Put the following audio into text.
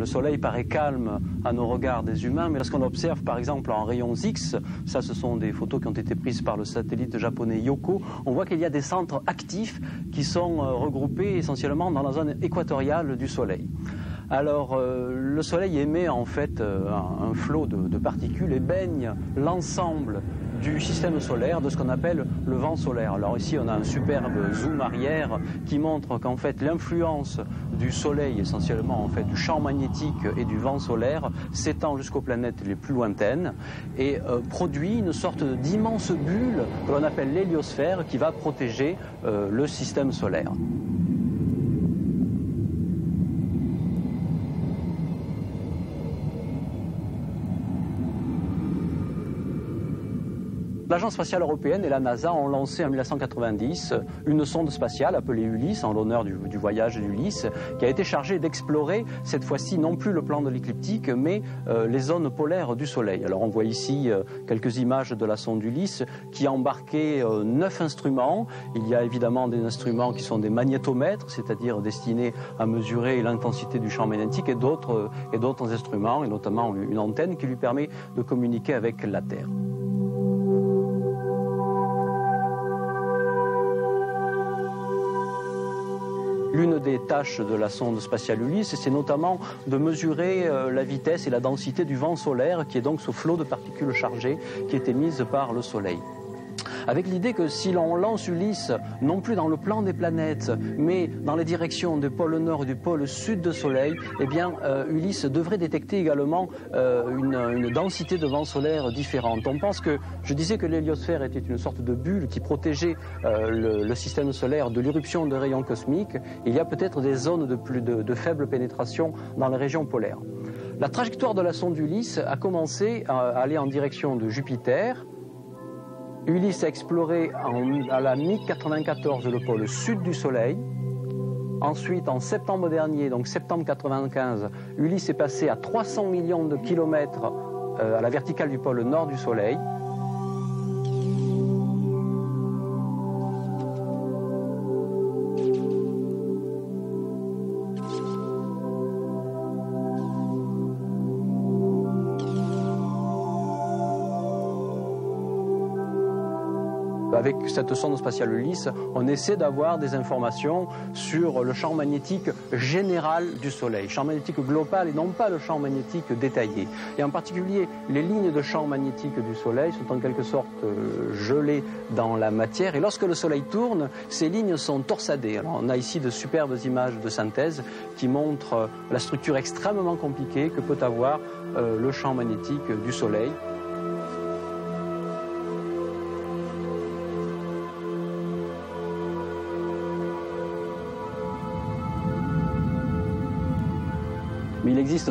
Le Soleil paraît calme à nos regards des humains, mais lorsqu'on observe par exemple en rayons X, ça ce sont des photos qui ont été prises par le satellite japonais Yohkoh, on voit qu'il y a des centres actifs qui sont regroupés essentiellement dans la zone équatoriale du Soleil. Alors le Soleil émet en fait un flot de particules et baigne l'ensemble du système solaire de ce qu'on appelle le vent solaire. Alors ici on a un superbe zoom arrière qui montre qu'en fait l'influence du Soleil, essentiellement en fait du champ magnétique et du vent solaire, s'étend jusqu'aux planètes les plus lointaines et produit une sorte d'immense bulle que l'on appelle l'héliosphère qui va protéger le système solaire. L'Agence spatiale européenne et la NASA ont lancé en 1990 une sonde spatiale appelée Ulysse, en l'honneur du voyage d'Ulysse, qui a été chargée d'explorer cette fois-ci non plus le plan de l'écliptique, mais les zones polaires du Soleil. Alors on voit ici quelques images de la sonde Ulysse qui a embarqué 9 instruments. Il y a évidemment des instruments qui sont des magnétomètres, c'est-à-dire destinés à mesurer l'intensité du champ magnétique, et d'autres instruments, et notamment une antenne qui lui permet de communiquer avec la Terre. L'une des tâches de la sonde spatiale Ulysse, c'est notamment de mesurer la vitesse et la densité du vent solaire, qui est donc ce flot de particules chargées qui est émise par le Soleil. Avec l'idée que si l'on lance Ulysse, non plus dans le plan des planètes, mais dans les directions du pôle nord et du pôle sud du Soleil, eh bien, Ulysse devrait détecter également une densité de vent solaire différente. On pense que, je disais que l'héliosphère était une sorte de bulle qui protégeait le système solaire de l'irruption de rayons cosmiques. Il y a peut-être des zones de faible pénétration dans les régions polaires. La trajectoire de la sonde Ulysse a commencé à aller en direction de Jupiter. Ulysse a exploré à la mi-94 le pôle sud du Soleil. Ensuite, en septembre dernier, donc septembre 95, Ulysse est passé à 300 millions de kilomètres à la verticale du pôle nord du Soleil. Avec cette sonde spatiale Ulysse, on essaie d'avoir des informations sur le champ magnétique général du Soleil, champ magnétique global et non pas le champ magnétique détaillé. Et en particulier, les lignes de champ magnétique du Soleil sont en quelque sorte gelées dans la matière. Et lorsque le Soleil tourne, ces lignes sont torsadées. Alors, on a ici de superbes images de synthèse qui montrent la structure extrêmement compliquée que peut avoir le champ magnétique du Soleil. Mais il existe